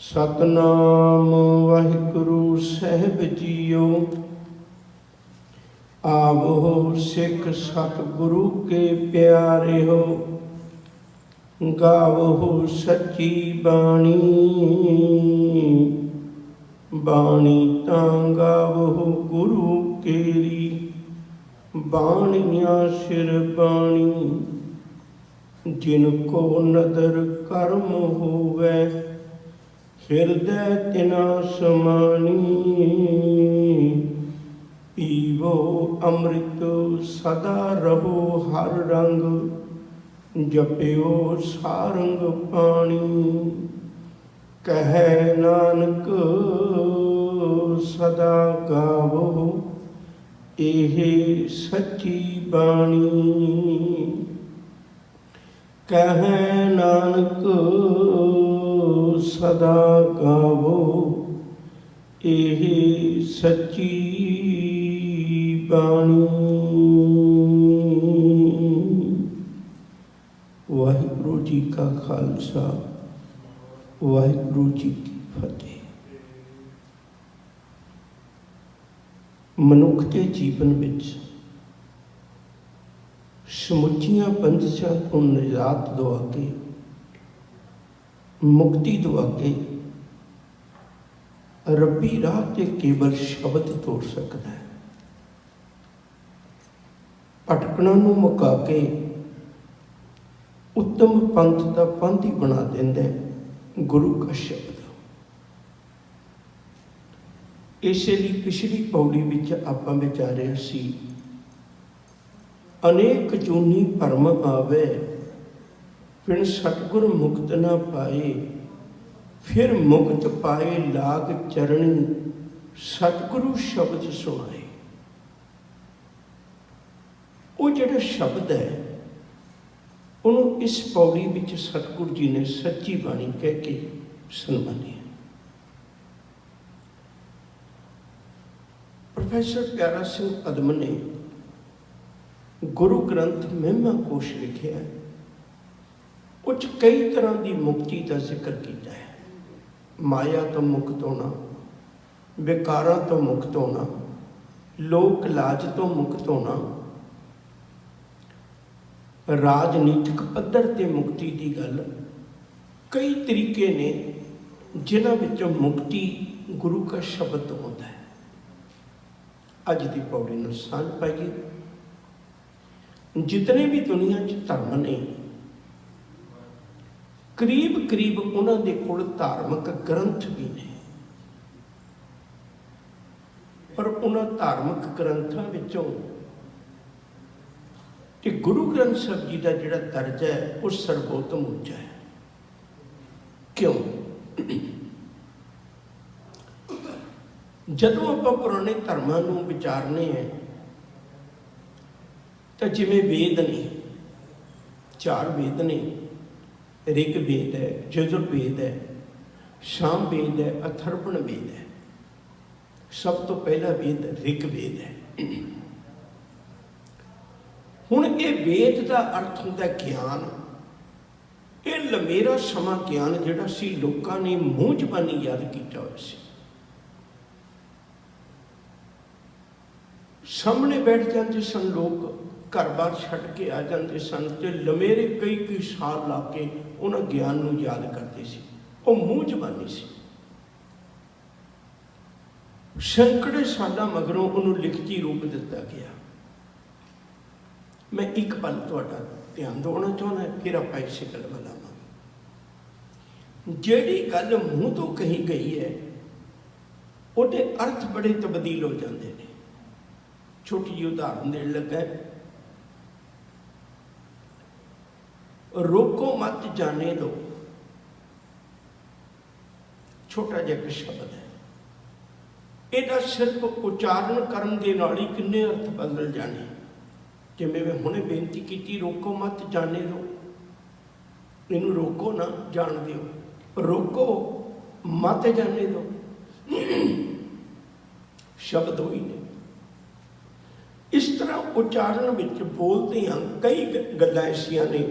सतनाम वाहिगुरु साहिब जीओ। आवो सिख सतगुरु के प्यारे हो, गावो सच्ची बाणी। बाणी तां गावो गुरु केरी, बाणियां सिर बाणी। जिनको नदर कर्म होवे, हृदय तिना समानी। पीवो अमृत सदा रहो हर रंग, जपियो सारंग पानी। कहे नानक सदा गावो, एहे सच्ची बाणी। कहे नानक सदा गावो, एहे सच्ची बाणी। वाहिगुरु जी का खालसा, वाहिगुरु जी की फतेह। मनुख के जीवन विच समुचियां बंदिशां तो निजात दवा के, मुक्ति दवा के रब्बी राह ते केवल शब्द तोड़ सकता है। भटकना नूं मुका के उत्तम पंथ का पंथ ही बना देंदा है गुरु का शब्द। इसलिए पिछली पौड़ी विच आपां विचारिया सी, अनेक जूनी भरम आवे, फिर सतगुर मुक्त ना पाए। फिर मुक्त पाए लाग चरणी, सतगुरु शब्द सुनाए। वो जिहड़ा शब्द है उन्होंने इस पौड़ी विच सतगुरु जी ने सच्ची बाणी कह के सन्मानिया। प्रोफैसर प्यारा सिंह पदम ने गुरु ग्रंथ महिमा कोश लिखिया है। उस कई तरह की मुक्ति का जिक्र किया है। माया तो मुक्त होना, विकारां तो मुक्त होना, लोक लाज तो मुक्त होना, राजनीतिक पद्धर ते मुक्ति की गल, कई तरीके ने जिन्हां विचों मुक्ति गुरु का शब्द होता है। अज की पौड़ी नूं सांझ पाइए। जितने भी दुनिया च धर्म ने, करीब करीब उन्होंने कोल धार्मिक ग्रंथ भी ने, पर उन्होंने धार्मिक ग्रंथों विचों कि गुरु ग्रंथ साहब जी का जिहड़ा दर्जा है वो सर्वोत्तम उच्चा है। क्यों? जदों आपां पुराने धर्मां नूं विचारने हैं तो जिवें वेद ने, 4 वेद ने, ऋग वेद है, यजुर्वेद है, साम वेद है, अथर्वण वेद है। सब तो पहला वेद ऋग वेद है। हुण ये वेद का अर्थ होंदा ज्ञान। ये लंबेरा समा ज्ञान जिहड़ा सी लोकां ने मूँह जबानी याद किया होया सी। सामने बैठ जाते सन लोग, घर बार छड़ के आ जाते सन, तो लमेरे कई साल ला के उन्होंने ज्ञान नूं याद करते सी। वो मूँह जबानी सी। सैकड़े साल मगरों उन्होंने लिखती रूप दिता गया। मैं एक पल तुहाडा ध्यान दिवाउणा चाहुंदा, फिर आपां इसे गल वल आवांगे। जिहड़ी गल मूँह तो कही गई है उहदे अर्थ बड़े तब्दील हो जाते हैं। छोटी जी उदाहरण देण लगा, रोको मत जाने दो, छोटा जिहा एक शब्द है। ਇਹਦਾ सिर्फ उच्चारण करन दे नाल ही किन्ने अर्थ बदल जाने। जिवें मैं हुणे बेनती की, रोको मत जाने दो, इनू रोको ना जान दिओ, रोको मत जाने दो, शब्द होई ने। इस तरह उच्चारण विच बोलदियां कई गल्लां ऐसियां ने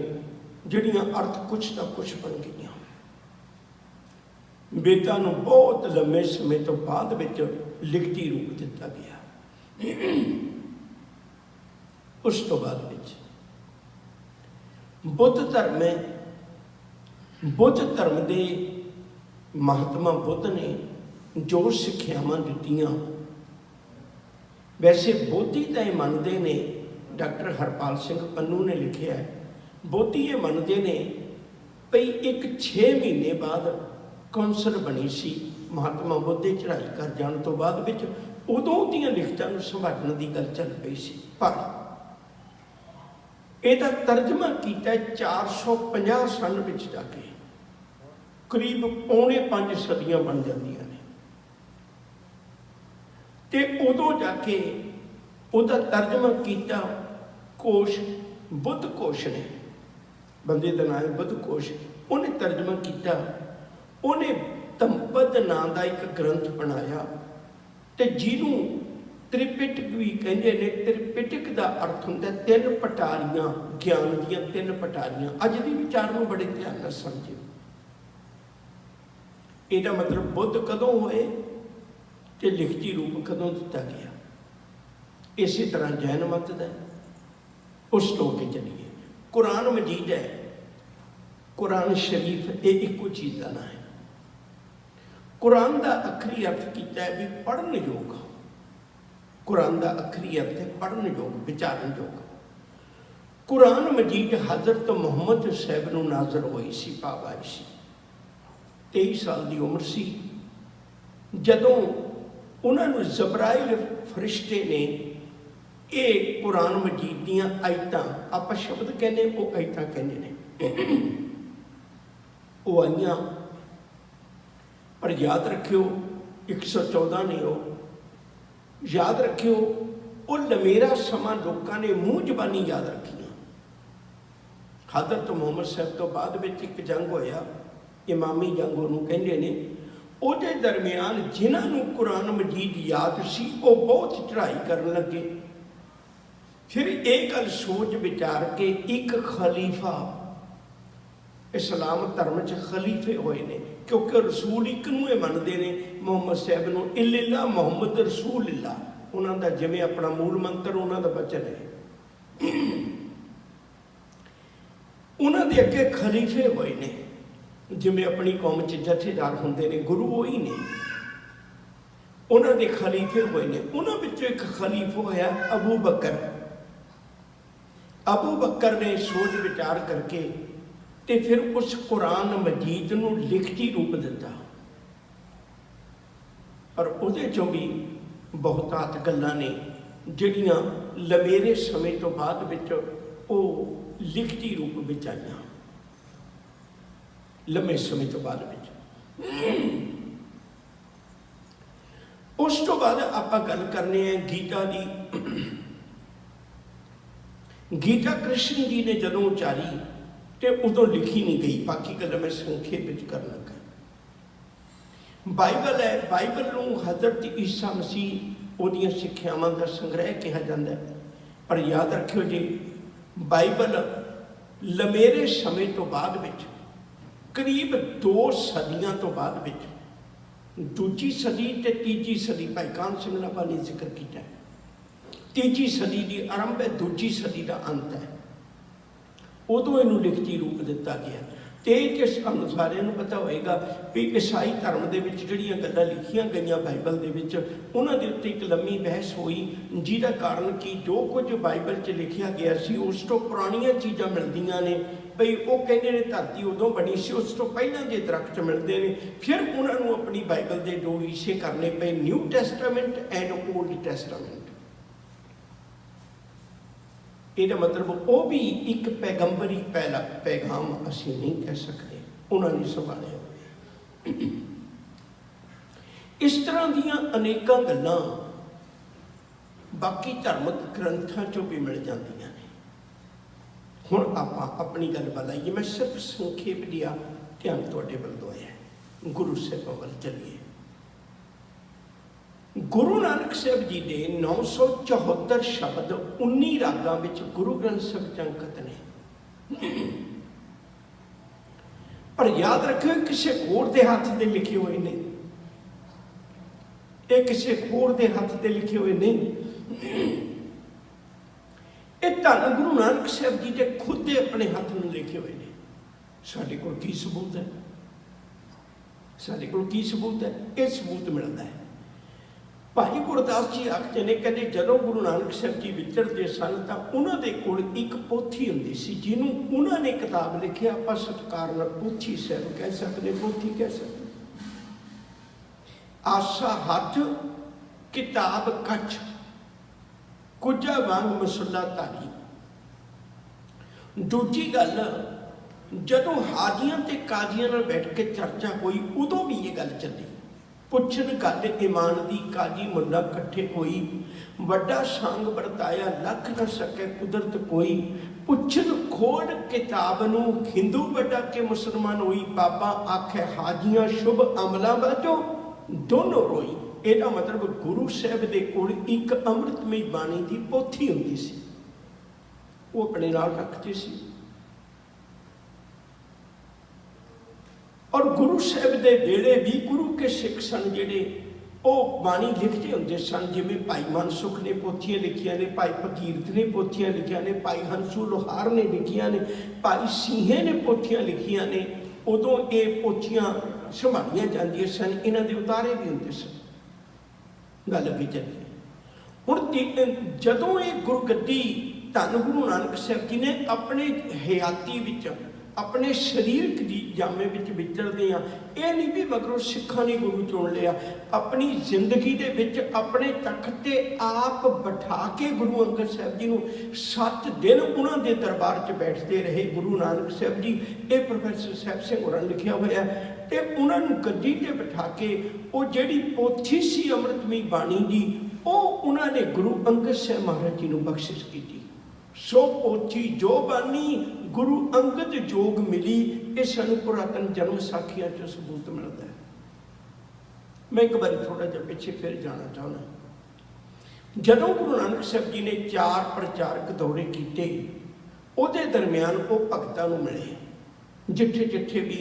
जिहड़ियां अर्थ कुछ ना कुछ बन गईयां। वेदां नूं बहुत लंबे समय तो बाद विच लिखती रूप दिता गया। उस तो बाद विच बुद्ध धर्म है। बुद्ध धर्म के महात्मा बुद्ध ने जो सिक्ख्यावां दित्तियां, वैसे बोधी तो ये मनते ने, डॉक्टर हरपाल सिंह पन्नू ने लिखा है, बोधी ये मनते ने भई एक 6 महीने बाद कौंसल बनी सी महात्मा बुद्ध की चढ़ाई कर जाने तो बाद विच, उदों दीयां लिखतां नूं संभालण की गल चल पई सी। पर इहदा तर्जमा किया 450 सन विच जाके, करीब पौने 5 सदियां बन जांदियां ने, ते उदों जाके उहदा तर्जमा किया कोश, बुद्ध कोश ने, बंदे का नाम है बुद्ध कोश, उन्हें तर्जमा किया। उन्हें धम्पद नाम का एक ग्रंथ बनाया, तो जिन्हों त्रिपिटक भी कहते हैं। त्रिपिटक का अर्थ होंदा 3 पटारियां, ज्ञान दीयां 3 पटारियां। अज भी विचार में बड़े ध्यान नाल समझिओ। इसका मतलब बुद्ध कदों होए ते लिखती रूप कदों दिता गया। इसी तरह जैन मत है, उस तो के चलिए कुरान मजीद है, कुरान शरीफ, ये एको चीज़ का ना है। कुरान का आखिरी अर्थ किया है भी पढ़न योग। कुरान का आखिरी अर्थ है पढ़न योग, विचारन योग। कुरान मजीद हज़रत मुहम्मद साहब नूं नाज़र होई सी, पाव आई सी, 23 साल की उम्र सी, जदों उन्होंने जबराइल फरिश्ते ने ये कुरान मजीद दीयां आयतां, आप शब्द कहने वो आयतां कहने ने, वो आईयां। पर याद रखियो 114 ने वो, याद रखियो वो लमेरा समा लोगों ने मूँह जबानी याद रखियां। हज़रत मुहम्मद साहब तो बाद विच एक जंग होया, इमामी जंग उहनूं कहंदे ने। उहदे दरमियान जिन्होंने कुरान मजीद याद सी वो बहुत चढ़ाई करन लगे। फिर एक गल सोच विचार के एक खलीफा, इस्लाम धर्म च खलीफे होए ने, क्योंकि रसूल एक नूं मनते हैं, मुहम्मद साहब नूं इल्ला मुहम्मद रसूल इल्ला, उन्होंने जिवें अपना मूल मंत्र उन्होंने बचन है। उन्होंने अगे खलीफे होए ने, जिवें अपनी कौम च जथेदार होंदे ने, गुरु वही ने, उन्होंने खलीफे होए ने। उन्होंने विचों एक खलीफा होया अबू बकर। अबू बकर ने सोच विचार करके ते फिर उस कुरान मजीद नूं लिखती रूप दिता। पर उहदे चों भी बहुतात गल्लां ने जिहड़ियां लमेरे समय तो बाद विच वो लिखती रूप विच आईयां, लंबे समय तो बाद विच। उस तो बाद आपां गल करने हैं गीता दी। गीता कृष्ण जी ने जदों उचारी तो उदों लिखी नहीं गई, बाकी गल्लां मैं संखेप विच कर लगा। बाइबल है, बाइबल नूं हज़रत ईसा मसीह उहदियां सिक्ख्यावां दा संग्रह कहा जाता है। पर याद रखियो जी, बाइबल लमेरे समय तो बाद विच, करीब 2 सदियां तो बाद विच, दूजी सदी ते तीजी सदी, भाई कान सिंह नाभा ने जिक्र किया है, तीजी सदी की आरंभ है, दूजी सदी का अंत है, उदों इनू लिखती रूप दिता गया। तो सानू सारिਆਂ ਨੂੰ पता होएगा भी ईसाई धर्म के ਜਿਹੜੀਆਂ ਗੱਲਾਂ लिखिया गई बाइबल के उन्होंने उत्ते एक लंबी बहस हुई, जिसका कारण कि जो कुछ बाइबल च लिखा गया सी उस तो पुरानियां चीज़ां मिलदियां ने। बई वो कहते हैं धरती उदों बनी सी, उस तो पहलां जे दरख्त मिलते हैं। फिर उन्होंने अपनी बाइबल के जो विषय करने पे, न्यू टैसटामेंट एंड ओल्ड टैसटामेंट। ਇਹਦਾ मतलब वो भी एक पैगंबरी पैगाम असी नहीं कह सकते, उन्होंने संभालिया। इस तरह दियां अनेकां गल्लां बाकी धार्मिक ग्रंथां चों भी मिल जांदियां ने। हुण आपां अपनी गल वल आईए, मैं सिर्फ संखेप दिया ध्यान तुहाडे वल दोया। गुरु साहिबां वल चलीए। गुरु नानक साहब जी के 974 शब्द 19 रागां विच गुरु ग्रंथ साहिब च अंकित ने। पर याद रखियो किसी होर दे हाथ दे लिखे हुए नहीं, ये किसी होर दे हाथ दे लिखे हुए नहीं। ये धन गुरु नानक साहब जी के खुद दे अपने हाथ में लिखे हुए ने। साडे कोल की सबूत है? साडे कोल की सबूत है? ये सबूत मिलता है। भाई गुरदास जी आखते ने, कहते जदों गुरु नानक साहब जी विचरते सन तो उन्होंने कोल एक पोथी हुंदी सी जिन्होंने उन्होंने किताब लिखी, आपां सत्कार नाल पोथी साहब कह सकते, पोथी कह सकते। आसा हथ किताब कछ कुजा वांग मसला धारी। दूजी गल, जदों हाजियां ते काजियां नाल बैठ के चर्चा हुई उदों भी ये गल चली। पुछन गल ईमान दी काजी मुल्ला कट्ठे होई, वड्डा सांग वरताया लख न सके कुदरत कोई। पुछन खोड़ किताब नूं हिंदू वड्डा के मुसलमान होई, बाबा आखे हाजियां शुभ अमला बाजो दोनों रोई। ਇਹਦਾ मतलब गुरु साहब दे कोल एक अमृतमई बाणी की पोथी हुंदी सी, वो अपने नाल रखते सी। और गुरु साहब दे वेले भी गुरु के सिख सन जिहड़े वो बाणी लिखते हुंदे सन। जिवें भाई मनसुख ने पोथियां लिखियां ने, भाई फकीरत ने पोथियां लिखियां ने, भाई हंसू लोहार ने लिखियां ने, भाई सीहे ने पोथियां लिखियां ने। उदों ये पोथियां संभालियां जांदियां सन, इन्हां दे उतारे भी हुंदे सन। गल अगे चली हुण जदों ये गुरगद्दी धन गुरु नानक साहब जी ने अपने हयाती विच अपने शरीरक दी जामे विच विचरदे आ, ये नहीं भी मगरों सिखां ने गुरु चुन लिया। अपनी जिंदगी दे विच अपने तख्त ते आप बिठा के गुरु अंगद साहब जी नूं 7 दिन उन्हां दे दरबार च बैठते रहे गुरु नानक साहब जी। ये प्रोफैसर साहब सिंह होरां लिखिया होया ते उन्हां नूं गद्दी ते बिठा के वो जिहड़ी पोथी सी अमृतमई बाणी दी वो उन्हां ने गुरु अंगद साहब महाराज जी नूं बख्शिश कीती। सो पोथी जो बानी गुरु अंगद जोग मिली, ये सानू पुरातन जन्म साखियां चो सबूत मिलता है। मैं एक बार थोड़ा जिहा पिछे फिर जाना चाहना। जदों गुरु नानक साहब जी ने 4 प्रचारक दौरे किए, उहदे दरम्यान वो भगतां नूं मिले। जिथे जिथे भी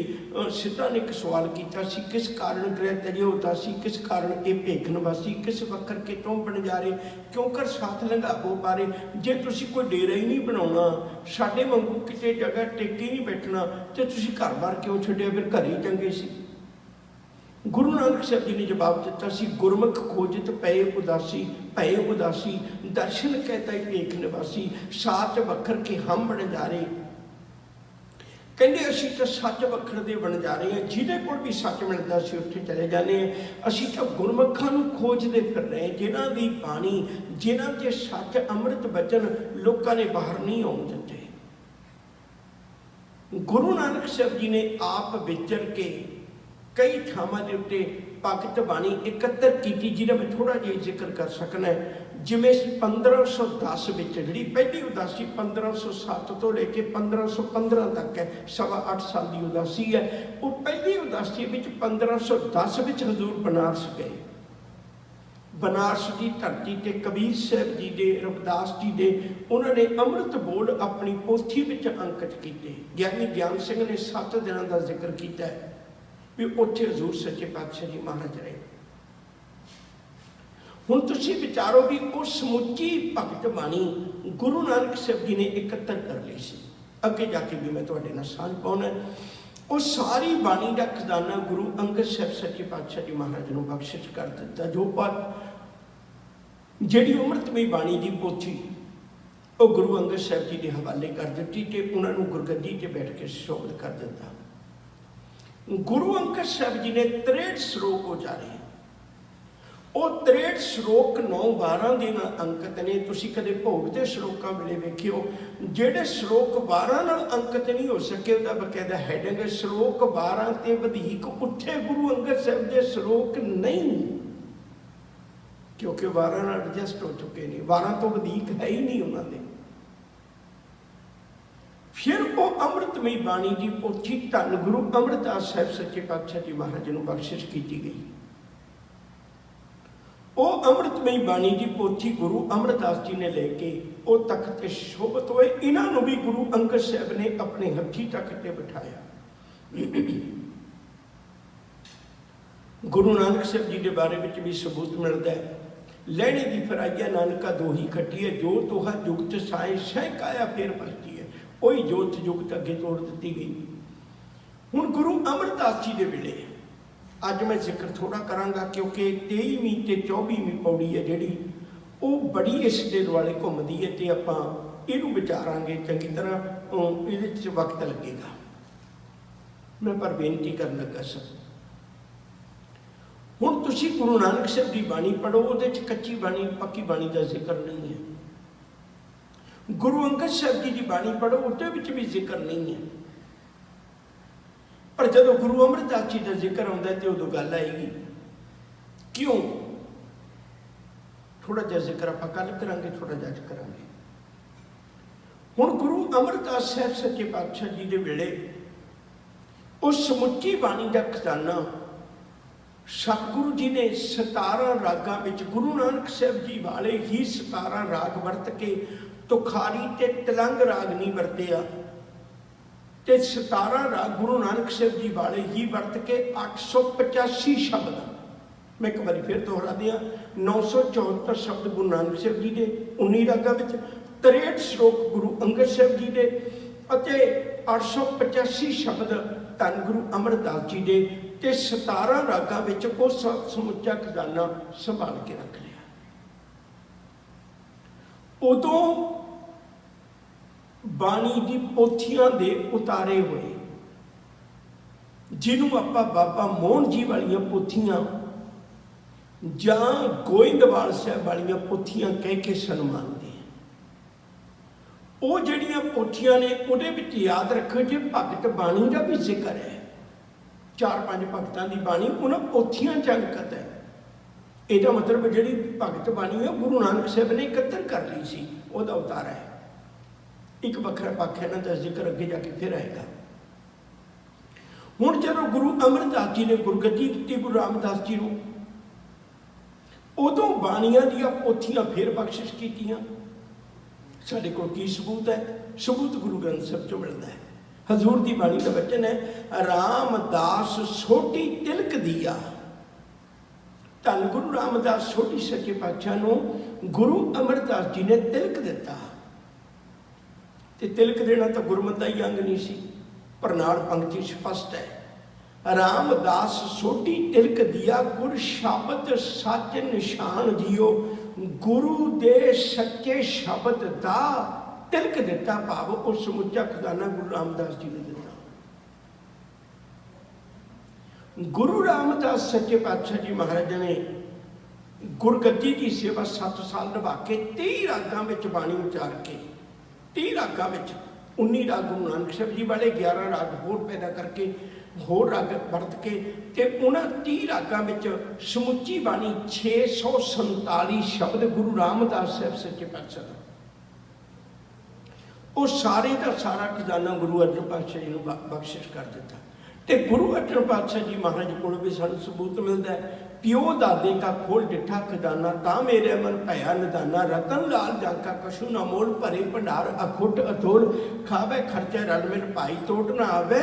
सिद्धा ने एक सवाल किया सी, किस कारण गृह तजे होता सी, किस कारण ये भेख नवासी, किस वक्र के तुम बनजारे क्यों कर साथ लंघावो पारे। जे तुसी कोई डेरा ही नहीं बनाउणा, साडे वांगू किते जगह टेके नहीं बैठना, तो तुसी घर बार क्यों छड्डिया, फिर घर ही चंगे सी। गुरु नानक साहब जी ने जवाब दिता सी, गुरमुख खोजत पए उदासी, पए उदासी दर्शन कहता ही भेख नवासी, साच वक्र के हम बनजारे। कहते असीं तो सच वखर दे बन जा रहे हैं, जिहदे कोल भी सच मिलता असीं उत्थे चले जाने हैं। असीं तो गुरमुखां नूं खोजदे फिर रहे हैं, जिन्हां दी बाणी जिन्हां ते सच अमृत वचन लोकां ने बाहर नहीं आउण दित्ते। गुरु नानक साहब जी ने आप विचर के कई थावां दे उत्ते भगत बाणी एकत्र की, जिहदा मैं थोड़ा जिहा जिक्र कर सकना है। जिमें 1510 में जी पहली उदासी 1507 तो लेके 1515 तक है, 8.25 साल की उदासी है। वो पहली उदासी में 1510 में हजूर बनारस गए। बनारस की धरती ते कबीर साहब जी दे, रविदास जी दे उन्होंने अमृत बोल अपनी पोथी में अंकित किए। ज्ञानी ज्ञान सिंह ने 7 दिनों का जिक्र किया है भी उत्थे हजूर सच्चे पातशाह जी महाराज रहे। हुण तुसीं विचारो भी वो समुची भगत बाणी गुरु नानक साहब जी ने एकत्र कर ली सी। अगे जाके भी मैं तुहाडे नाल सांझ पाउणा, वो सारी बाणी का खजाना गुरु अंगद साहब सच्चे पातशाह जी महाराज नूं बख्शिश कर दिता। जो जिहड़ी अमृतमई बाणी की पोथी वो गुरु अंगद साहब जी के हवाले कर दी ते उन्हां नूं गुरगद्दी ते बैठ के सुशोभित कर दिता। गुरु अंगद साहब जी ने 63 श्लोक उचारे। वो 63 श्लोक 9-12 दिन अंकित ने। तुसीं कदे भोग के श्लोकां वेले वेखियो, जिहड़े श्लोक 12 नाल अंकित नहीं हो सके उहदा बकायदा हैडिंग श्लोक 12 ते वधीक उत्थे गुरु अंगद साहब के श्लोक नहीं, क्योंकि 12 नाल एडजस्ट हो चुके हैं, 12 तो वधीक है ही नहीं उन्हां दे। फिर वो अमृतमई बाणी की पोथी धन गुरु अमरदास साहब सच्चे पातशाह जी महाराज नूं बख्शिश की गई। वो अमृतमई बाणी की पोथी गुरु अमरदास जी ने लेके वो तख्त ते शोभित हुए। इन्हों भी गुरु अंगद साहब ने अपने हथी तख्त ते बिठाया। गुरु नानक साहब जी के बारे में भी सबूत मिलता है। लहणे की फराइया नानका दोही खट्टी है, जो तोहा जुगत साए सह आया फिर बसती है। वही जोत जुगत अगे तोड़ दी गई। हुण गुरु अमरदास जी के वेले अज मैं जिक्र थोड़ा करांगा, क्योंकि 23वीं ते 24वीं पौड़ी है जिहड़ी वो बड़ी इस दे दुआले घूमदी है, तो आपां इहनूं विचारांगे चंगी तरह, इहदे च वक्त लगेगा। मैं पर बेनती करन लगा सर, हुण तुसीं गुरु नानक साहब की बाणी पढ़ो, उहदे च कच्ची बाणी पक्की बाणी का जिक्र नहीं है। गुरु अंगद साहब जी की बाणी पढ़ो, उहदे विच भी जिक्र नहीं है। पर जदों गुरु अमरदास जी का जिक्र आता है तो उदों गल आएगी। क्यों? थोड़ा जिहा जिक्र आपां कल करांगे, थोड़ा जिहा अज करांगे। हुण गुरु अमरदास साहब सच्चे पातशाह जी के वेले उस समुची बाणी का खजाना सतगुरु जी ने 17 रागां विच गुरु नानक साहब जी वाले ही 17 राग वरत के तुखारी ते तिलंग राग नहीं वरतिया, ते 17 राग गुरु नानक साहब जी वाले ही वरत के 885 शब्द, मैं एक बार फिर दोहरा दिया, 974 शब्द गुरु नानक साहब जी के 19 रागां विच, 63 श्लोक गुरु अंगद साहब जी के, 885 शब्द धन गुरु अमरदास जी के, ते 17 रागां विच उस समुचा खजाना संभाल के रख लिया। उदों बाणी की पोथियां दे उतारे हुए, जिन्हों आपां बाबा मोहन जी वालियां पोथियां जां गोइंदवाल साहब वालियां पोथियां कह के सन्मानते हैं, वो जिहड़ियां पोथियां ने उहदे विच याद रखो जे भगत बाणी का भी जिक्र है, 4-5 भगतां की बाणी उन्हां पोथियां च अंकित है। ਇਹਦਾ मतलब ਜਿਹੜੀ भगत बाणी है गुरु नानक साहब ने इकत्तर कर ली सी, ਉਹਦਾ उतारा है। एक वखरा पक्ष है, इन्हां दा जिक्र अगे जाके फिर आएगा। हुण जदों गुरु अमरदास जी ने गुरगद्दी दी गुरु रामदास जी नूं, उदों बाणियां दीयां पोथियां फिर बख्शिश कीतियां। साडे कोल की सबूत है? सबूत गुरु ग्रंथ साहिब चों मिलदा है। हजूर दी बाणी का वचन है, रामदास सोटी तिलक दिया। धन गुरु रामदास सोटी सच्चे पातशाह नूं गुरु अमरदास जी ने तिलक दिता। ते तिलक देना तो गुरमत ही अंग नहीं सी, पर नाल पंक्ति स्पष्ट है, रामदास सोटी तिलक दिया, गुर शब्द सच निशान जियो, गुरु दे सच्चे शब्द दा तिलक दिता। भाव उस समुचा खजाना गुरु रामदास जी ने दिता। गुरु रामदास सच्चे पातशाह जी महाराज ने गुरगद्दी की सेवा 7 साल निभा के 30 रागां विच बाणी उचार के, 30 रागां विच 19 राग गुरु नानक साहब जी वाले, 11 राग होर पैदा करके होर राग वरत के, ते उन्हां 30 रागां विच समुची बाणी 647 शब्द गुरु रामदास साहब सच्चे पातशाह दा, वो सारे का सारा खजाना गुरु अर्जन पातशाह जी नूं बख्शिश कर दिता। ते गुरु अर्जन पातशाह जी महाराज को भी सानूं सबूत मिलता है, प्यो दादे का खोल डिठा खजाना, ता मेरे मन भया निदाना, रतन लाल जाका कशु न मोल, भरे भंडार अखुट अथोड़, खावे खर्चा रल मिल भाई, तोट ना आवे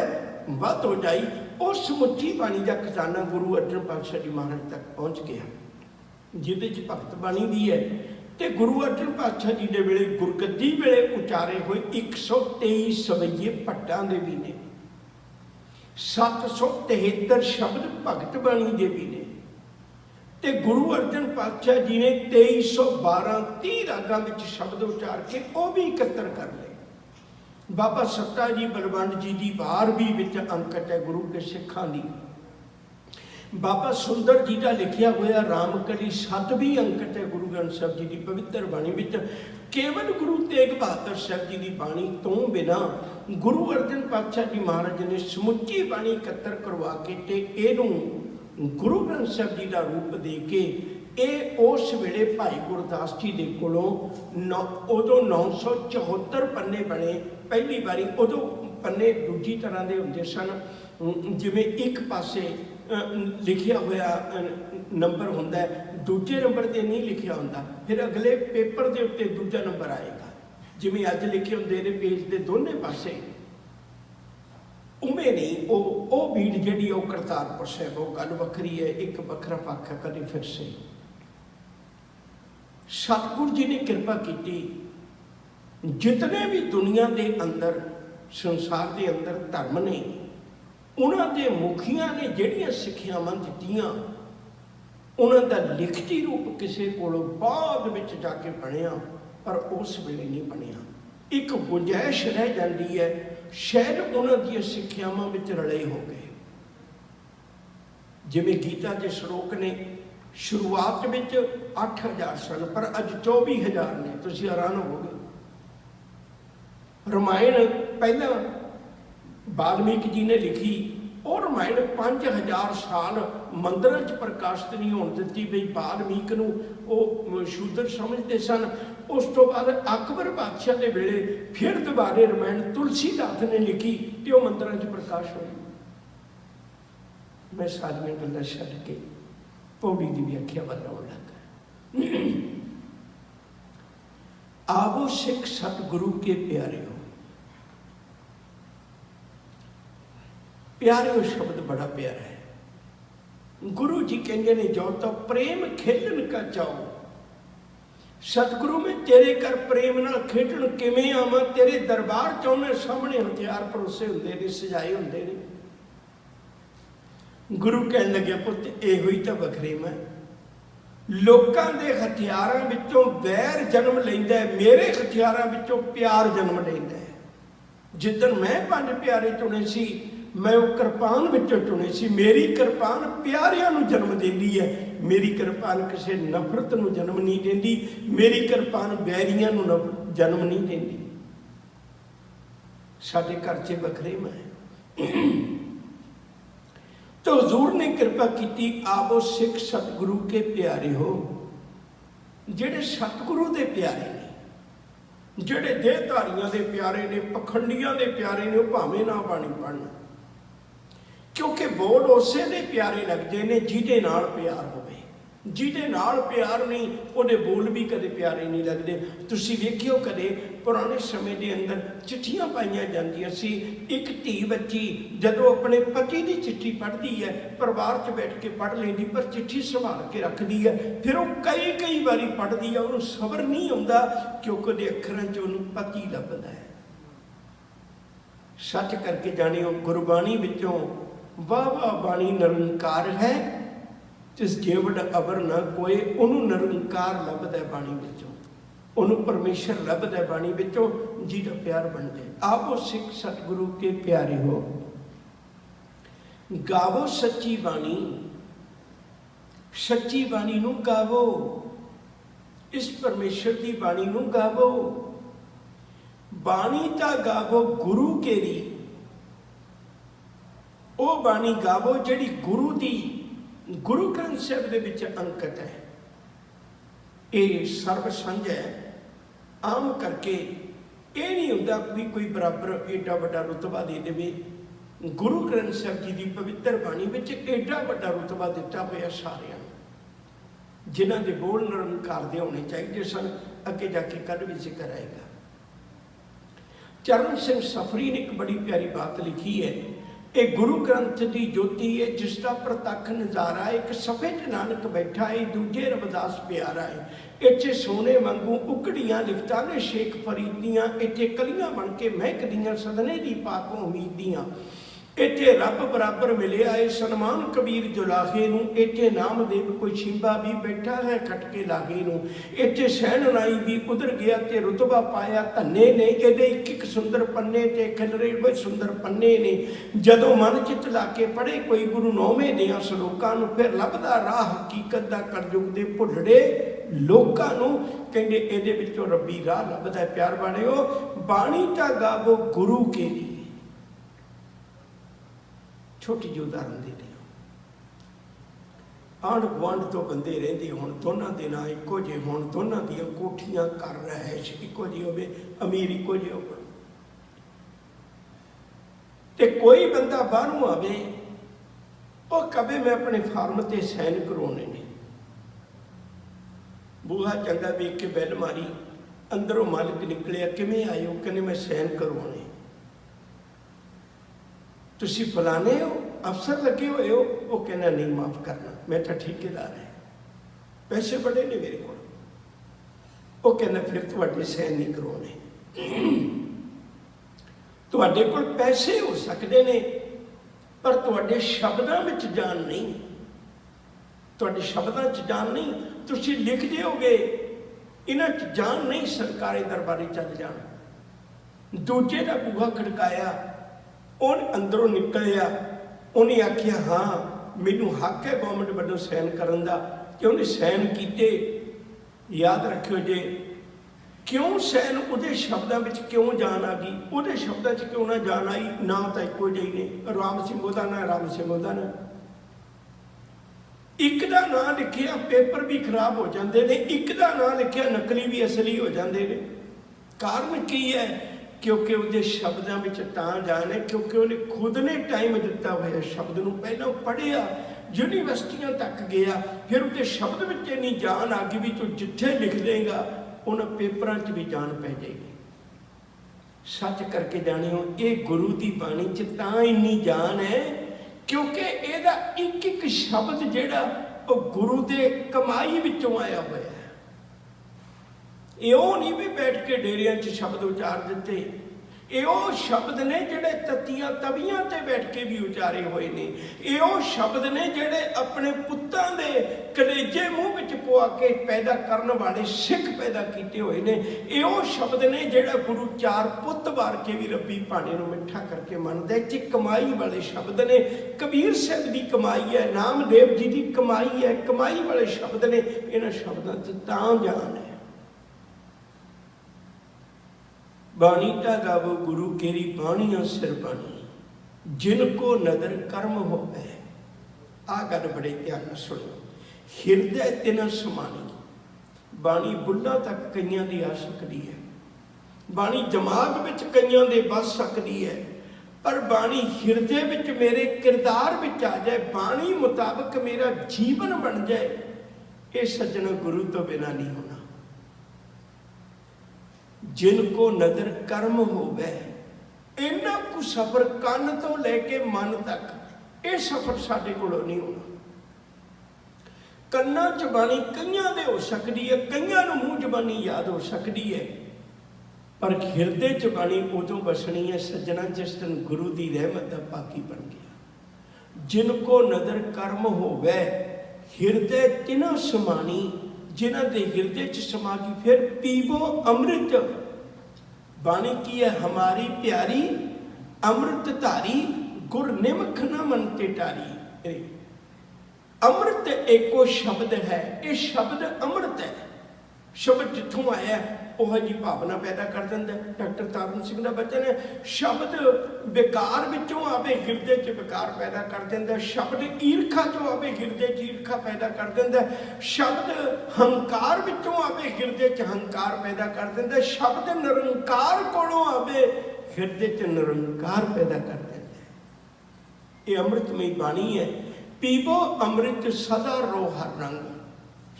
वध हो जाई। उस समुची बाणी का खजाना गुरु अर्जन पातशाह जी महाराज तक पहुँच गया, जिहदे च भगत बाणी भी है। ते गुरु अर्जन पातशाह जी के वेले गुरगद्दी वेले उचारे हुए 123 सवैये भट्टां दे भी ने, 773 शब्द भगत बाणी दे भी ने, ते गुरु अर्जन पातशाह जी ने 2312 30 रागां विच शब्द उचार के वो भी इकत्तर कर ले। बाबा सत्ता जी बलवंड जी की वार भी विच अंकट है गुरु के सिखां दी। बाबा सुंदर जी का लिखिया हुआ रामकली 7 भी अंकट है गुरु ग्रंथ साहब जी की पवित्र बाणी विच। केवल गुरु तेग बहादुर साहब जी की बाणी तो बिना गुरु अर्जन पातशाह जी महाराज ने समुची बाणी इकत्तर करवा के ते इहनूं गुरु ग्रंथ साहब जी का रूप दे के ये उस वेले भाई गुरदास जी के कोलों उदों 974 पन्ने बने। पहली बारी उदों पन्ने दूजी तरह के होंदे सन, जिवें एक पासे लिखिया हुआ नंबर होंदा है, दूजे नंबर पर नहीं लिखिया होंदा, फिर अगले पेपर के उत्ते दूजा नंबर आएगा। जिवें अज लिखे होंदे ने पेज के दोनों पासे उमें नहीं वो भीड़ जी करतारपुर साहब, वो गल वखरी है, एक वखरा पक्ष है। कभी फिर से सतगुरु जी ने कृपा की, जितने भी दुनिया के अंदर संसार के अंदर धर्म ने, उन्होंने मुखिया ने जड़ियाँ सिक्ख्यावां दित्तियां, उन्होंने लिखती रूप किसी को बाद में जाके बनया, पर उस वेले नहीं बनया। एक गुंजाइश रह जाती है, शायद उन्होंने सिक्ख्यावां विच रले हो गए। जिवें गीता के श्लोक ने शुरुआत में 8,000 सन, पर अज 24,000 ने। तुसीं हैरान होवोगे। रामायण पहला वाल्मीकि जी ने लिखी, और रामायण 5,000 साल मंदिर च प्रकाशित नहीं होने दी। बई वाल्मीकि नूं वो शूद्र समझते सन। उस तो बाद अकबर बादशाह के वेले फिर दोबारे रामायण तुलसीदास ने लिखी, तो वह मंदिर च प्रकाश हुई। मैं सारियां गल्लां छड्ड के पौड़ी की व्याख्या वल आउण लगा। आवो सिख सतगुरु के प्यारे हो। प्यारे हो शब्द बड़ा प्यारा है। गुरु जी कहते ने, जो तो प्रेम खेलन का चाहो। सतगुरु में तेरे कर प्रेम नाल खेडण किवें आवां, तेरे दरबार चाहने सामने हथियार परोसे हुंदे ने, सजाए हुंदे ने। गुरु कहन लगे, पुत इहो ही तो वखरेवा है। लोकां दे हथियारां विचों वैर जन्म लैंदा है, मेरे हथियारां विचों प्यार जन्म लैंदा है। जिद्दन मैं 5 प्यारे चुने सी, मैं वो किरपान विचों चुने सी। मेरी किरपान प्यारियां नूं जन्म देंदी है, मेरी किरपान किसी नफरत नूं जन्म नहीं देंदी, मेरी किरपान बैरियां नूं जन्म नहीं देंदी। साडे घर च वखरेवा है। तो हजूर ने कृपा की, आवो सिख सतगुरु के प्यारे हो। जेड़े सतगुरु के प्यारे ने, जेड़े देहधारियां दे प्यारे ने, पखंडियां दे प्यारे ने, भावें ना बाणी पढ़न, क्योंकि बोल उसे दे प्यारे लगते हैं जिहदे नाल प्यार होवे। जिहदे नाल प्यार नहीं, उहदे बोल भी कदे प्यारे नहीं लगते। तुसीं वेखियो कदे पुराने समय के अंदर चिट्ठियां पाईयां जांदियां सी। एक धी बच्ची जदों अपने पति की चिट्ठी पढ़ती है, परिवार च बैठ के पढ़ लेंदी, पर चिट्ठी संभाल के रखती है। फिर वो कई बारी पढ़ती है, उन्होंने सबर नहीं आता, क्योंकि उहदे अखरां च उहनूं पति लभदा है। सच करके जानियो, गुरबाणी विचों वाह वाह बाणी निरंकार है, जिस जेवड़ अबर ना कोई, उन्होंने निरंकार लभदा है बाणी विचों, उन्होंने परमेश्वर लभदा है बाणी विचों, जिहदा प्यार बन जाए। आवो सिख सतगुरु के प्यारे हो। गावो सच्ची बाणी, सच्ची बाणी नूं गावो, इस परमेश्वर की बाणी नूं गावो। बाणी तां गावो गुरु केरी, वो बाणी गावो जिहड़ी गुरु दी, गुरु ग्रंथ साहिब दे विच अंकित है। ये सर्व संझ है। आम करके ये नहीं होता भी कोई बराबर एडा वड्डा रुतबा दे देवे। गुरु ग्रंथ साहिब जी की पवित्र बाणी विच एडा वड्डा रुतबा दिता होया सारियां, जिन्हां दे बोल निरंकार दे होने चाहिए सन। अगे जाके कल भी जिक्र आएगा। चरण सिंह सफरी ने एक बड़ी प्यारी बात लिखी है। ਇਹ गुरु ग्रंथ की ज्योति है, जिसका प्रतख नज़ारा है। एक सफे च नानक बैठा है, दूजे रविदास प्यारा है। इत्थे सोने वांगू उकड़ियां लिखतां ने शेख फरीद दियां, इत्थे कलियां बन के महकदियां सदने दी पाक उम्मीद दियां। इत्थे रब बराबर मिलिया है सनमान कबीर जुलाहे नूं। इत्थे नामदेव कोई शिंबा भी बैठा है खटके लागे नूं। इत्थे सहननाई भी उधर गया ते रुतबा पाया धन्ने ने। इहदे एक सुंदर पन्ने ते खिलरे होए सुंदर पन्ने ने। जदों मन चित ला के पढ़े कोई गुरु नौवें दियां सलोकां नूं, फिर लभदा राह हकीकत दा कलयुग दे भुलड़े लोकां नूं। कहंदे इहदे विचों रब्बी राह लभदा है। प्यार बाणिओ, बाणी तां गावो गुरु के लिए। छोटी जी उदाहरण दे दी, आंढ गुआंढ तो बंदे रहिंदे होण, दोनों दे नां इक्को जिहे होण, दोनों दियां कोठियां घर रहाइश इक्को जी होवे, अमीर इक्को जिहे होवण, ते कोई बंदा बाहरों आवे, वो कहे मैं अपने फार्म ते साइन करवाने ने। बूहा चंगा वेख के बैल मारी, अंदरों मालिक निकलिया, किवें आए हो? कहने मैं साइन करवाने। ਤੁਸੀਂ ਫਲਾਣੇ ਹੋ, ਅਫਸਰ ਲੱਗੇ ਹੋਏ ਹੋ? ਉਹ ਕਹਿੰਦਾ ਨਹੀਂ, ਮਾਫ ਕਰਨਾ, ਮੈਂ ਤਾਂ ਠੇਕੇਦਾਰ ਹੈ, ਪੈਸੇ ਬੜੇ ਨੇ ਮੇਰੇ ਕੋਲ। ਉਹ ਕਹਿੰਦਾ ਫਿਰ ਤੁਹਾਡੇ ਸਾਈਨ ਨਹੀਂ ਕਰਵਾਉਣੇ। ਤੁਹਾਡੇ ਕੋਲ ਪੈਸੇ ਹੋ ਸਕਦੇ ਨੇ, ਪਰ ਤੁਹਾਡੇ ਸ਼ਬਦਾਂ ਵਿੱਚ ਜਾਨ ਨਹੀਂ, ਤੁਹਾਡੇ ਸ਼ਬਦਾਂ 'ਚ ਜਾਨ ਨਹੀਂ। ਤੁਸੀਂ ਲਿਖ ਦਿਓਗੇ, ਇਹਨਾਂ 'ਚ ਜਾਨ ਨਹੀਂ, ਸਰਕਾਰੀ ਦਰਬਾਰੇ ਚੱਲ ਜਾਣ। ਦੂਜੇ ਦਾ ਬੂਹਾ ਖੜਕਾਇਆ, ਉਹ ਅੰਦਰੋਂ ਨਿਕਲਿਆ, ਉਹਨੇ ਆਖਿਆ ਹਾਂ ਮੈਨੂੰ ਹੱਕ ਹੈ ਗੌਰਮੈਂਟ ਵੱਲੋਂ ਸਾਈਨ ਕਰਨ ਦਾ, ਕਿ ਉਹਨੇ ਸਾਈਨ ਕੀਤੇ। ਯਾਦ ਰੱਖਿਓ ਜੇ ਕਿਉਂ ਸਾਈਨ, ਉਹਦੇ ਸ਼ਬਦਾਂ ਵਿੱਚ ਕਿਉਂ ਜਾਨ ਆ ਗਈ, ਉਹਦੇ ਸ਼ਬਦਾਂ 'ਚ ਕਿਉਂ ਨਾ ਜਾਨ ਆਈ? ਨਾ ਤਾਂ ਇੱਕੋ ਜਿਹੇ ਨੇ, ਰਾਮ ਸਿੰਘ ਉਹਦਾ ਨਾਂ, ਰਾਮ ਸਿੰਘ ਉਹਦਾ ਨਾਂ। ਇੱਕ ਦਾ ਨਾਂ ਲਿਖਿਆ ਪੇਪਰ ਵੀ ਖਰਾਬ ਹੋ ਜਾਂਦੇ ਨੇ, ਇੱਕ ਦਾ ਨਾਂ ਲਿਖਿਆ ਨਕਲੀ ਵੀ ਅਸਲੀ ਹੋ ਜਾਂਦੇ ਨੇ। ਕਾਰਨ ਕੀ ਹੈ? ਕਿਉਂਕਿ ਉਹਦੇ ਸ਼ਬਦਾਂ ਵਿੱਚ ਤਾਂ ਜਾਨ ਹੈ ਕਿਉਂਕਿ ਉਹਨੇ ਖੁਦ ਨੇ ਟਾਈਮ ਦਿੱਤਾ ਹੋਇਆ ਸ਼ਬਦ ਨੂੰ। ਪਹਿਲਾਂ ਪੜ੍ਹਿਆ, ਯੂਨੀਵਰਸਿਟੀਆਂ ਤੱਕ ਗਿਆ, ਫਿਰ ਉਹਦੇ ਸ਼ਬਦ ਵਿੱਚ ਇੰਨੀ ਜਾਨ ਆ ਗਈ ਵੀ ਤੂੰ ਜਿੱਥੇ ਲਿਖ ਦੇਗਾ ਉਹਨਾਂ ਪੇਪਰਾਂ 'ਚ ਵੀ ਜਾਨ ਪੈ ਜਾਏਗੀ। ਸੱਚ ਕਰਕੇ ਜਾਣਿਓ, ਇਹ ਗੁਰੂ ਦੀ ਬਾਣੀ 'ਚ ਤਾਂ ਇੰਨੀ ਜਾਨ ਹੈ ਕਿਉਂਕਿ ਇਹਦਾ ਇੱਕ ਇੱਕ ਸ਼ਬਦ ਜਿਹੜਾ ਉਹ ਗੁਰੂ ਦੇ ਕਮਾਈ ਵਿੱਚੋਂ ਆਇਆ ਹੋਇਆ ਹੈ। ਇਹ ਉਹ ਨਹੀਂ ਵੀ ਬੈਠ ਕੇ ਡੇਰਿਆਂ 'ਚ ਸ਼ਬਦ ਉਚਾਰ ਦਿੱਤੇ, ਇਹ ਉਹ ਸ਼ਬਦ ਨੇ ਜਿਹੜੇ ਤੱਤੀਆਂ ਤਵੀਆਂ ਤੇ ਬੈਠ ਕੇ ਵੀ ਉਚਾਰੇ ਹੋਏ ਨੇ। ਇਹ ਉਹ ਸ਼ਬਦ ਨੇ ਜਿਹੜੇ ਆਪਣੇ ਪੁੱਤਾਂ ਦੇ ਕਲੇਜੇ ਮੂੰਹ ਵਿੱਚ ਪਵਾ ਕੇ ਪੈਦਾ ਕਰਨ ਵਾਲੇ ਸਿੱਖ ਪੈਦਾ ਕੀਤੇ ਹੋਏ ਨੇ। ਇਹ ਉਹ ਸ਼ਬਦ ਨੇ ਜਿਹੜਾ ਗੁਰੂ ਚਾਰ ਪੁੱਤ ਵਾਰ ਕੇ ਵੀ ਰੱਬੀ ਭਾਣੇ ਨੂੰ ਮਿੱਠਾ ਕਰਕੇ ਮੰਨਦਾ। ਇੱਥੇ ਕਮਾਈ ਵਾਲੇ ਸ਼ਬਦ ਨੇ। ਕਬੀਰ ਸਾਹਿਬ ਦੀ ਕਮਾਈ ਹੈ, ਨਾਮਦੇਵ ਜੀ ਦੀ ਕਮਾਈ ਹੈ, ਕਮਾਈ ਵਾਲੇ ਸ਼ਬਦ ਨੇ। ਇਹਨਾਂ ਸ਼ਬਦਾਂ 'ਚ ਤਾਂ ਜਾਨ ਹੈ। ਬਾਣੀ ਤਾ ਗਾਵੋ ਗੁਰੂ ਕੇਰੀ ਬਾਣੀਆਂ ਸਿਰ ਬਾਣੀ, ਜਿਨ ਕੋ ਨਦਰ ਕਰਮ ਹੋਵੇ। ਆਹ ਗੱਲ ਬੜੇ ਧਿਆਨ ਨਾਲ ਸੁਣੋ। ਹਿਰਦੇ ਤਿਨ ਸਮਾਣੀ, ਬਾਣੀ ਬੁੱਢਾਂ ਤੱਕ ਕਈਆਂ ਦੀ ਆ ਸਕਦੀ ਹੈ, ਬਾਣੀ ਦਿਮਾਗ ਵਿੱਚ ਕਈਆਂ ਦੇ ਵੱਸ ਸਕਦੀ ਹੈ, ਪਰ ਬਾਣੀ ਹਿਰਦੇ ਵਿੱਚ ਮੇਰੇ ਕਿਰਦਾਰ ਵਿੱਚ ਆ ਜਾਏ, ਬਾਣੀ ਮੁਤਾਬਕ ਮੇਰਾ ਜੀਵਨ ਬਣ ਜਾਏ, ਇਹ ਸੱਜਣਾ ਗੁਰੂ ਤੋਂ ਬਿਨਾਂ ਨਹੀਂ ਹੋਣਾ। ਜਿਨ ਕੋ ਨਦਰ ਕਰਮ ਹੋਵੇ, ਇੰਨਾ ਕੁ ਸਫ਼ਰ ਕੰਨ ਤੋਂ ਲੈ ਕੇ ਮਨ ਤੱਕ, ਇਹ ਸਫ਼ਰ ਸਾਡੇ ਕੋਲੋਂ ਨਹੀਂ ਹੋਣਾ। ਕੰਨਾਂ 'ਚ ਬਾਣੀ ਕਈਆਂ ਦੇ ਹੋ ਸਕਦੀ ਹੈ, ਕਈਆਂ ਨੂੰ ਮੂੰਹ ਜ਼ਬਾਨੀ ਯਾਦ ਹੋ ਸਕਦੀ ਹੈ, ਪਰ ਹਿਰਦੇ 'ਚ ਬਾਣੀ ਉਦੋਂ ਵਸਣੀ ਹੈ ਸੱਜਣਾ ਜਿਸ ਦਿਨ ਗੁਰੂ ਦੀ ਰਹਿਮਤ ਦਾ ਪਾਕੀ ਬਣ ਗਿਆ। ਜਿਨ ਕੋ ਨਦਰ ਕਰਮ ਹੋਵੇ, ਹਿਰਦੇ ਤਿਨੋਂ ਸਮਾਣੀ, ਜਿਨ੍ਹਾਂ ਦੇ ਹਿਰਦੇ 'ਚ ਸਮਾ ਗਈ। ਫਿਰ ਪੀਵੋ ਅੰਮ੍ਰਿਤ, ਬਾਣੀ ਕੀ ਹੈ? ਹਮਾਰੀ ਪਿਆਰੀ ਅੰਮ੍ਰਿਤ ਧਾਰੀ, ਗੁਰ ਨਿਮਖ ਨ ਮਨ ਤੇ ਟਾਰੀ। ਅੰਮ੍ਰਿਤ ਇੱਕੋ ਸ਼ਬਦ ਹੈ, ਇਹ ਸ਼ਬਦ ਅੰਮ੍ਰਿਤ ਹੈ। ਸ਼ਬਦ ਜਿੱਥੋਂ ਆਇਆ ਉਹ ਜੀ ਭਾਵਨਾ ਪੈਦਾ ਕਰ ਦਿੰਦਾ। ਡਾਕਟਰ ਤਾਰਨ ਸਿੰਘ ਦਾ ਬਚਨ ਹੈ, ਸ਼ਬਦ ਵਿਕਾਰ ਵਿੱਚੋਂ ਆਵੇ ਹਿਰਦੇ 'ਚ ਵਿਕਾਰ ਪੈਦਾ ਕਰ ਦਿੰਦਾ। ਸ਼ਬਦ ਈਰਖਾ 'ਚੋਂ ਆਵੇ ਹਿਰਦੇ 'ਚ ਈਰਖਾ ਪੈਦਾ ਕਰ ਦਿੰਦਾ। ਸ਼ਬਦ ਹੰਕਾਰ ਵਿੱਚੋਂ ਆਵੇ ਹਿਰਦੇ 'ਚ ਹੰਕਾਰ ਪੈਦਾ ਕਰ ਦਿੰਦਾ। ਸ਼ਬਦ ਨਿਰੰਕਾਰ ਕੋਲੋਂ ਆਵੇ ਹਿਰਦੇ 'ਚ ਨਿਰੰਕਾਰ ਪੈਦਾ ਕਰ ਦਿੰਦਾ। ਇਹ ਅੰਮ੍ਰਿਤਮਈ ਬਾਣੀ ਹੈ। ਪੀਵੋ ਅੰਮ੍ਰਿਤ ਸਦਾ ਰੋ ਹਰ ਰੰਗ,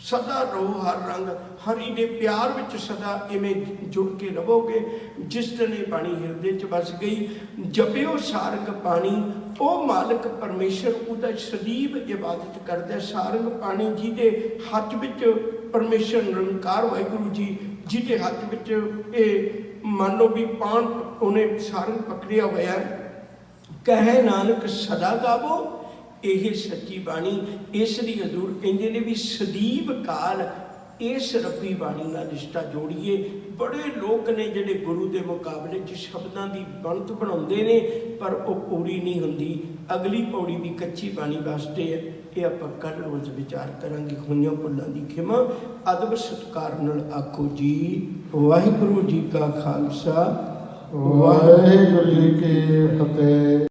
ਸਦਾ ਰੋ ਹਰ ਰੰਗ, ਹਰੀ ਦੇ ਪਿਆਰ ਵਿੱਚ ਸਦਾ ਇਵੇਂ ਜੁੜ ਕੇ ਰਹੋਗੇ। ਜਿਸ ਦਿਨ ਇਹ ਬਾਣੀ ਹਿਰਦੇ 'ਚ ਵਸ ਗਈ, ਜਪਿਓ ਸਾਰੰਗ ਬਾਣੀ, ਉਹ ਮਾਲਕ ਪਰਮੇਸ਼ਰ ਉਹਦਾ ਸਦੀਵ ਇਬਾਦਤ ਕਰਦਾ। ਸਾਰੰਗ ਬਾਣੀ ਜਿਹਦੇ ਹੱਥ ਵਿੱਚ ਪਰਮੇਸ਼ਰ ਨਿਰੰਕਾਰ ਵਾਹਿਗੁਰੂ ਜੀ, ਜਿਹਦੇ ਹੱਥ ਵਿੱਚ ਇਹ ਮੰਨ ਲਓ ਵੀ ਪਾਣ ਉਹਨੇ ਸਾਰੰਗ ਪਕੜਿਆ ਹੋਇਆ। ਕਹੇ ਨਾਨਕ ਸਦਾ ਗਾਵੋ, ਇਹ ਸੱਚੀ ਬਾਣੀ। ਇਸ ਲਈ ਹਜ਼ੂਰ ਕਹਿੰਦੇ ਨੇ ਵੀ ਸਦੀਵ ਕਾਲ ਇਸ ਰੱਬੀ ਬਾਣੀ ਨਾਲ ਰਿਸ਼ਤਾ ਜੋੜੀਏ। ਬੜੇ ਲੋਕ ਨੇ ਜਿਹੜੇ ਗੁਰੂ ਦੇ ਮੁਕਾਬਲੇ 'ਚ ਸ਼ਬਦਾਂ ਦੀ ਬਣਤ ਬਣਾਉਂਦੇ ਨੇ, ਪਰ ਉਹ ਪੂਰੀ ਨਹੀਂ ਹੁੰਦੀ। ਅਗਲੀ ਪੌੜੀ ਵੀ ਕੱਚੀ ਬਾਣੀ ਵਾਸਤੇ ਹੈ, ਇਹ ਆਪਾਂ ਕੱਲ੍ਹ ਰੋਜ਼ ਵਿਚਾਰ ਕਰਾਂਗੇ। ਹੋਈਆਂ ਭੁੱਲਾਂ ਦੀ ਖਿਮਾ। ਅਦਬ ਸਤਿਕਾਰ ਨਾਲ ਆਖੋ ਜੀ ਵਾਹਿਗੁਰੂ ਜੀ ਕਾ ਖਾਲਸਾ, ਵਾਹਿਗੁਰੂ ਜੀ ਕੀ ਫਤਿਹ।